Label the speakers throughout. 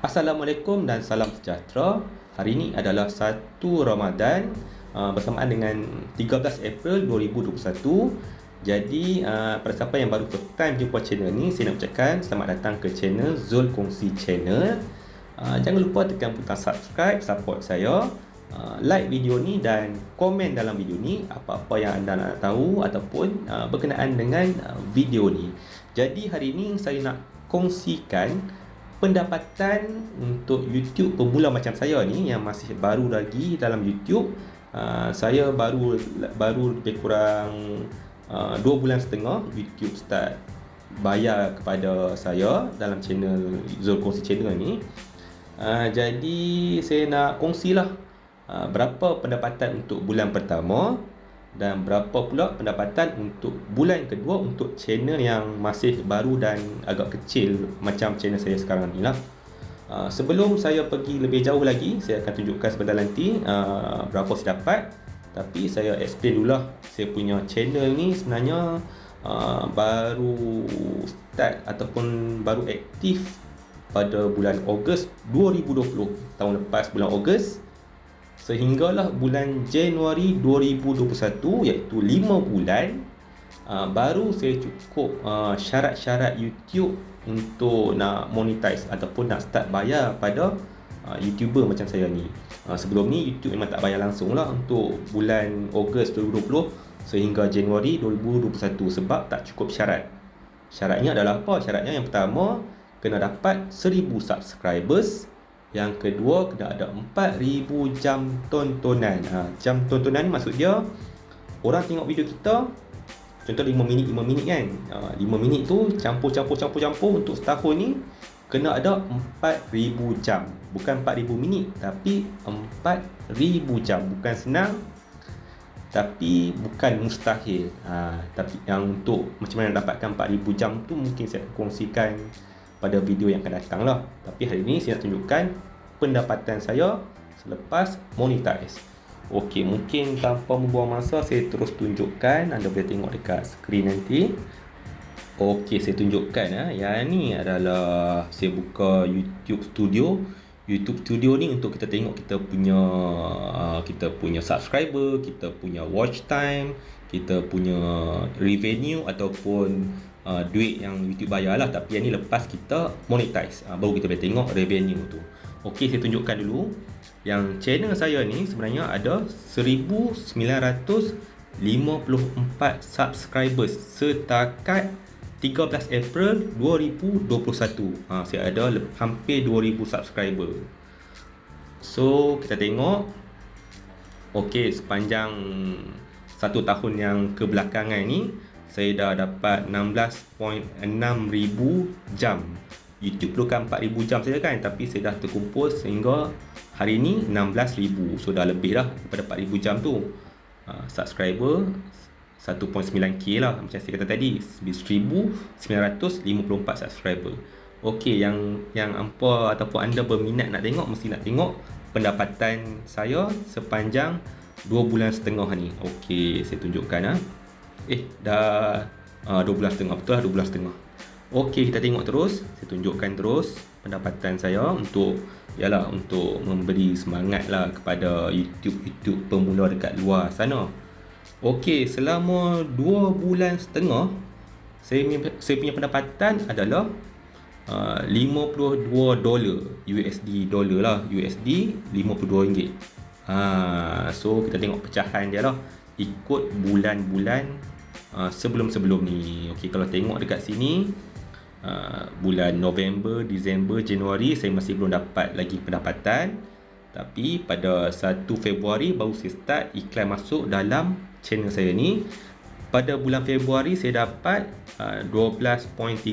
Speaker 1: Assalamualaikum dan salam sejahtera. Hari ini adalah 1 Ramadan bersamaan dengan 13 April 2021. Jadi pada siapa yang baru first time jumpa channel ni, saya nak ucapkan selamat datang ke channel Zul Kongsi Channel. Jangan lupa tekan butang subscribe, support saya, like video ni dan komen dalam video ni apa-apa yang anda nak tahu ataupun berkenaan dengan video ni. Jadi hari ini saya nak kongsikan pendapatan untuk YouTube pemula macam saya ni yang masih baru lagi dalam YouTube. Saya baru lebih kurang 2 bulan setengah YouTube start bayar kepada saya dalam channel Zul Kongsi Channel ni. Jadi saya nak kongsilah berapa pendapatan untuk bulan pertama dan berapa pula pendapatan untuk bulan kedua untuk channel yang masih baru dan agak kecil macam channel saya sekarang ni lah. Sebelum saya pergi lebih jauh lagi, saya akan tunjukkan sebentar nanti berapa saya dapat. Tapi saya explain dululah, saya punya channel ni sebenarnya baru start ataupun baru aktif pada bulan Ogos 2020, tahun lepas bulan Ogos, sehinggalah bulan Januari 2021, iaitu 5 bulan baru saya cukup syarat-syarat YouTube untuk nak monetize ataupun nak start bayar pada YouTuber macam saya ni. Sebelum ni YouTube memang tak bayar langsung lah untuk bulan Ogos 2020 sehingga Januari 2021 sebab tak cukup syarat. Syaratnya adalah apa? Syaratnya yang pertama, kena dapat 1000 subscribers. Yang kedua, kena ada 4000 jam tontonan. Jam tontonan ni maksud dia orang tengok video kita, contoh 5 minit kan. 5 minit tu campur untuk setahun ni kena ada 4000 jam. Bukan 4000 minit tapi 4000 jam. Bukan senang tapi bukan mustahil. Tapi yang untuk macam mana dapatkan 4000 jam tu mungkin saya kongsikan pada video yang akan datang lah. Tapi hari ini saya nak tunjukkan pendapatan saya selepas monetize. Okey, mungkin tanpa membuang masa saya terus tunjukkan. Anda boleh tengok dekat skrin nanti. Okey, saya tunjukkan yang ni adalah saya buka YouTube Studio. YouTube Studio ni untuk kita tengok kita punya subscriber, kita punya watch time, kita punya revenue ataupun duit yang YouTube bayar lah. Tapi yang ni lepas kita monetize, baru kita boleh tengok revenue tu. Okey, saya tunjukkan dulu. Yang channel saya ni sebenarnya ada 1954 subscribers setakat 13 April 2021. Saya ada hampir 2000 subscriber. So kita tengok. Okey, sepanjang 1 tahun yang kebelakangan ni saya dah dapat 16.6 ribu jam. YouTube dulu kan 4000 jam saja kan, tapi saya dah terkumpul sehingga hari ni 16,000. So dah lebih dah daripada 4000 jam tu. Subscriber 1.9k lah macam saya kata tadi, 1954 subscriber. Okey, yang hampa ataupun anda berminat nak tengok, mesti nak tengok pendapatan saya sepanjang 2 bulan setengah ni. Okey, saya tunjukkan dah 2 bulan setengah, betul lah 2 bulan setengah. Okey, kita tengok terus. Saya tunjukkan terus pendapatan saya untuk memberi semangat lah kepada YouTube pemula dekat luar sana. Okey, selama 2 bulan setengah saya punya pendapatan adalah $52 USD lah, USD RM52. So kita tengok pecahan dia lah ikut bulan-bulan sebelum-sebelum ni. Okey, kalau tengok dekat sini bulan November, Disember, Januari saya masih belum dapat lagi pendapatan. Tapi pada 1 Februari baru saya start iklan masuk dalam channel saya ni. Pada bulan Februari saya dapat 12.30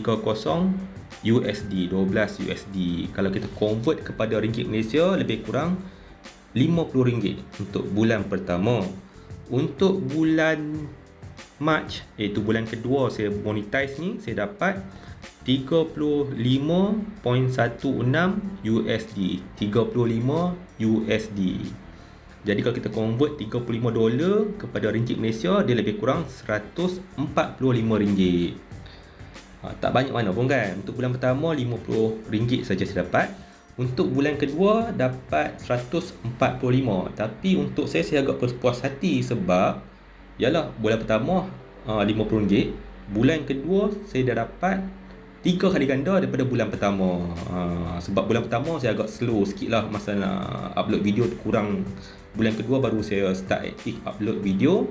Speaker 1: USD, 12 USD. Kalau kita convert kepada ringgit Malaysia, lebih kurang RM50 untuk bulan pertama. Untuk bulan Mac, iaitu bulan kedua saya monetize ni, saya dapat 35.16 USD, 35 USD. Jadi kalau kita convert $35 kepada ringgit Malaysia, dia lebih kurang RM145. Tak banyak mana pun kan. Untuk bulan pertama RM50 saja saya dapat. Untuk bulan kedua dapat 145. Tapi untuk saya agak berpuas hati sebab yalah, bulan pertama RM50. Bulan kedua saya dah dapat 3 kali ganda daripada bulan pertama. Sebab bulan pertama saya agak slow sikit lah masa nak upload video tu, kurang. Bulan kedua baru saya start aktif upload video,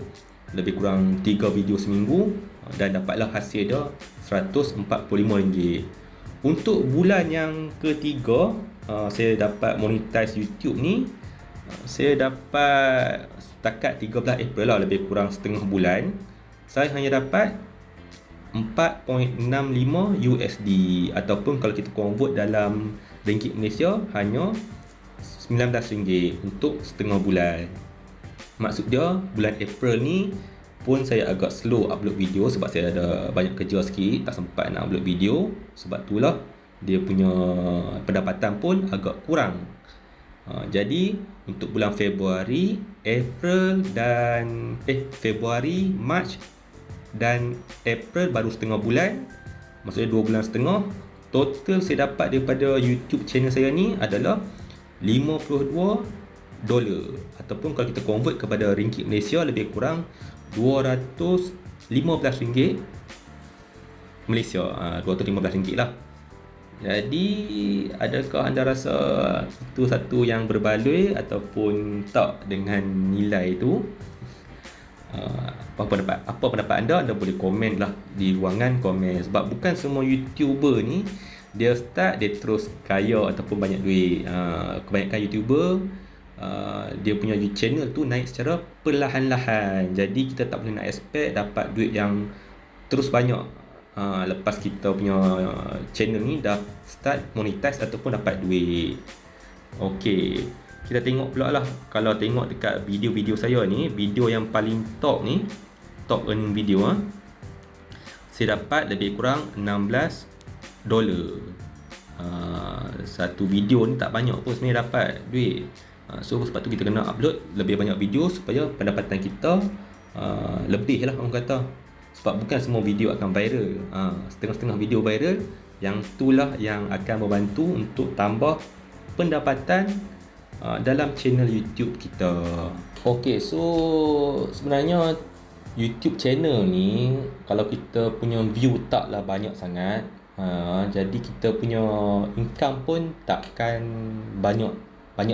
Speaker 1: lebih kurang 3 video seminggu, dan dapatlah hasil dia RM145. Untuk bulan yang ketiga, saya dapat monetize YouTube ni. Saya dapat setakat 13 April lah, lebih kurang setengah bulan, saya hanya dapat 4.65 USD, ataupun kalau kita convert dalam ringgit Malaysia hanya RM19 untuk setengah bulan. Maksud dia bulan April ni pun saya agak slow upload video sebab saya ada banyak kerja sikit, tak sempat nak upload video. Sebab itulah dia punya pendapatan pun agak kurang. Jadi untuk bulan Februari, Februari, Mac dan April baru setengah bulan, maksudnya 2 bulan setengah. Total saya dapat daripada YouTube channel saya ni adalah $52, ataupun kalau kita convert kepada ringgit Malaysia lebih kurang RM215 Malaysia, RM215 lah. Jadi adakah anda rasa itu satu yang berbaloi ataupun tak dengan nilai itu? Apa pendapat anda? Anda boleh komen lah di ruangan komen. Sebab bukan semua YouTuber ni dia start dia terus kaya ataupun banyak duit. Kebanyakan YouTuber dia punya channel tu naik secara perlahan-lahan. Jadi kita tak boleh nak expect dapat duit yang terus banyak lepas kita punya channel ni dah start monetize ataupun dapat duit. Okey, kita tengok pula lah. Kalau tengok dekat video-video saya ni, video yang paling top ni, top earning video, saya dapat lebih kurang $16. Satu video ni tak banyak pun sebenarnya dapat duit. So sebab tu kita kena upload lebih banyak video supaya pendapatan kita lebih lah orang kata. Sebab bukan semua video akan viral. Setengah-setengah video viral, yang itulah yang akan membantu untuk tambah pendapatan dalam channel YouTube kita. Okey, so sebenarnya YouTube channel ni kalau kita punya view taklah banyak sangat, jadi kita punya income pun takkan banyak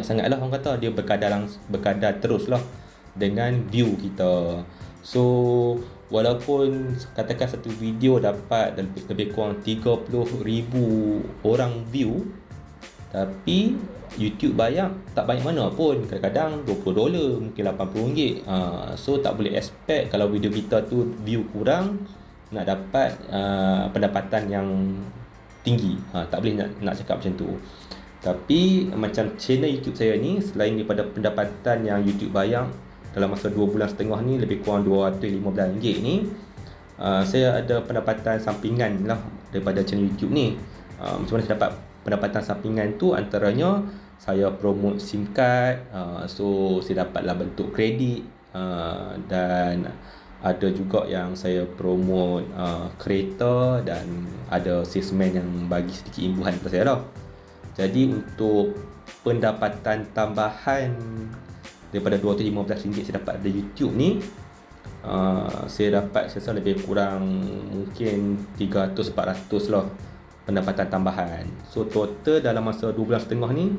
Speaker 1: sangat lah orang kata. Dia berkadar terus lah dengan view kita. So walaupun katakan satu video dapat lebih kurang 30,000 orang view, tapi YouTube bayar tak banyak mana pun, kadang-kadang $20, mungkin RM80. So tak boleh expect kalau video kita tu view kurang nak dapat pendapatan yang tinggi. Tak boleh nak cakap macam tu. Tapi macam channel YouTube saya ni, selain daripada pendapatan yang YouTube bayar dalam masa 2 bulan setengah ni lebih kurang RM215 ni, saya ada pendapatan sampingan lah daripada channel YouTube ni. Macam mana saya dapat pendapatan sampingan tu? Antaranya saya promote SIM card, so saya dapatlah bentuk kredit, dan ada juga yang saya promote kereta, dan ada salesman yang bagi sedikit imbuhan kepada saya lah. Jadi untuk pendapatan tambahan daripada RM215 saya dapat dari YouTube ni, saya dapat saya rasa lebih kurang mungkin 300-400 lah pendapatan tambahan. So total dalam masa 2 bulan setengah ni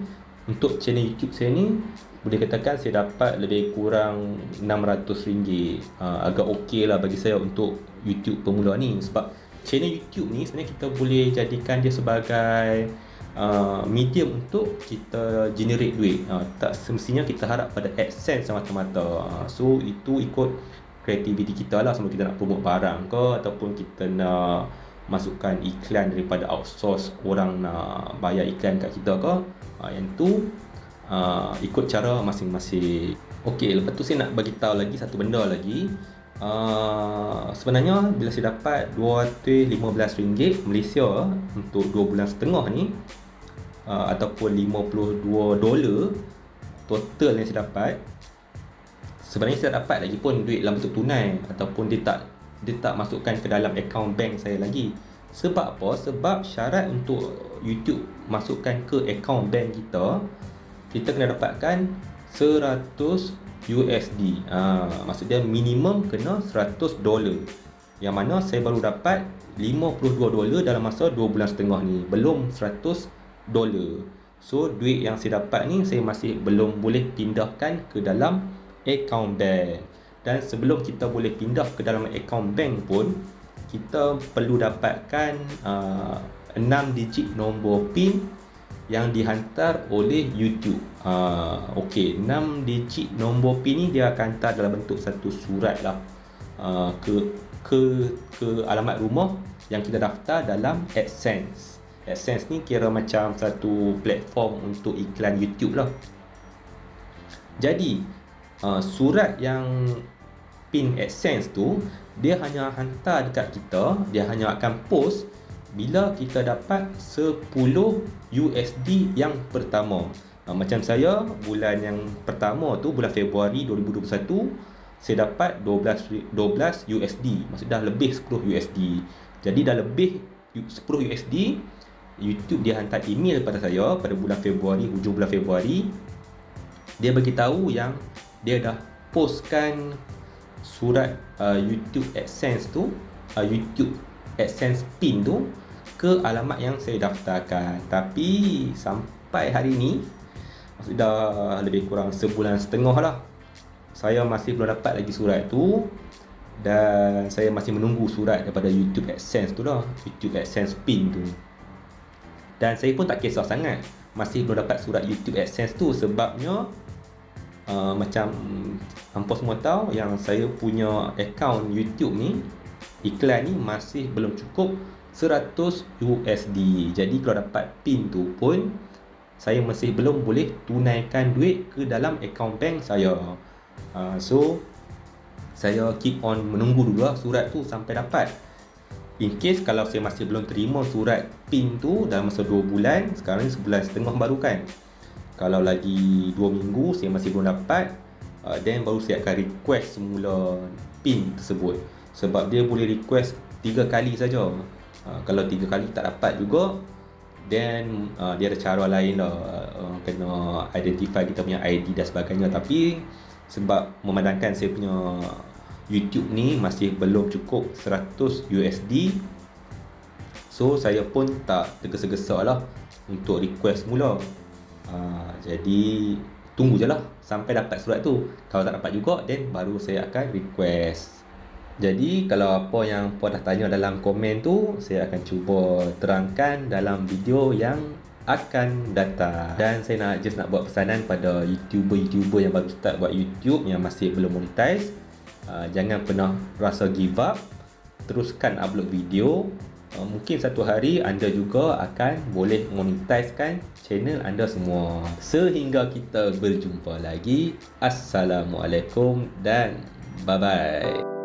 Speaker 1: untuk channel YouTube saya ni, boleh katakan saya dapat lebih kurang RM600. Agak okey lah bagi saya untuk YouTube pemula ni. Sebab channel YouTube ni sebenarnya kita boleh jadikan dia sebagai medium untuk kita generate duit. Tak semestinya kita harap pada AdSense semata-mata. So itu ikut kreativiti kita lah, sama kita nak promote barang ke, ataupun kita nak masukkan iklan daripada outsource orang nak bayar iklan kat kita ke. Yang tu ikut cara masing-masing. Okey, lepas tu saya nak bagi tahu lagi satu benda lagi. Sebenarnya bila saya dapat RM215 Malaysia untuk 2 bulan setengah ni, ataupun $52 total yang saya dapat, sebenarnya saya dapat lagi pun duit dalam bentuk tunai, ataupun dia tak masukkan ke dalam akaun bank saya lagi. Sebab apa? Sebab syarat untuk YouTube masukkan ke akaun bank kita, kita kena dapatkan 100 USD. Maksud dia minimum kena 100 dolar. Yang mana saya baru dapat 52 dolar dalam masa 2 bulan setengah ni. Belum 100 dolar. So duit yang saya dapat ni saya masih belum boleh pindahkan ke dalam akaun bank. Dan sebelum kita boleh pindah ke dalam akaun bank pun, kita perlu dapatkan 6 digit nombor PIN yang dihantar oleh YouTube. Okey, 6 digit nombor PIN ni dia akan hantar dalam bentuk satu surat lah, ke alamat rumah yang kita daftar dalam AdSense. AdSense ni kira macam satu platform untuk iklan YouTube lah. Jadi surat yang PIN AdSense tu dia hanya hantar dekat kita, dia hanya akan post bila kita dapat 10 USD yang pertama. Macam saya, bulan yang pertama tu, bulan Februari 2021, saya dapat 12 USD. Maksudnya dah lebih 10 USD. Jadi dah lebih 10 USD, YouTube dia hantar email pada saya pada bulan Februari, hujung bulan Februari. Dia beritahu yang dia dah postkan surat YouTube AdSense tu, YouTube AdSense PIN tu ke alamat yang saya daftarkan. Tapi sampai hari ni, dah lebih kurang sebulan setengah lah, saya masih belum dapat lagi surat tu. Dan saya masih menunggu surat daripada YouTube AdSense tu lah, YouTube AdSense PIN tu. Dan saya pun tak kisah sangat masih belum dapat surat YouTube AdSense tu. Sebabnya macam hampa semua tahu yang saya punya akaun YouTube ni, iklan ni masih belum cukup 100 USD. Jadi kalau dapat PIN tu pun saya masih belum boleh tunaikan duit ke dalam akaun bank saya. So saya keep on menunggu dulu lah surat tu sampai dapat. In case kalau saya masih belum terima surat PIN tu dalam masa 2 bulan, sekarang ni sebulan setengah baru kan, kalau lagi 2 minggu saya masih belum dapat, then baru saya akan request semula PIN tersebut. Sebab dia boleh request 3 kali saja. Kalau 3 kali tak dapat juga, then dia ada cara lain lah, kena identify kita punya ID dan sebagainya. Tapi sebab memandangkan saya punya YouTube ni masih belum cukup 100 USD, so saya pun tak tergesa-gesa lah untuk request mula. Jadi tunggu je lah sampai dapat surat tu. Kalau tak dapat juga, then baru saya akan request. Jadi kalau apa yang puan dah tanya dalam komen tu, saya akan cuba terangkan dalam video yang akan datang. Dan saya nak buat pesanan pada YouTuber yang baru start buat YouTube, yang masih belum monetize. Jangan pernah rasa give up, teruskan upload video. Mungkin satu hari anda juga akan boleh monetizekan channel anda semua. Sehingga kita berjumpa lagi. Assalamualaikum dan bye bye.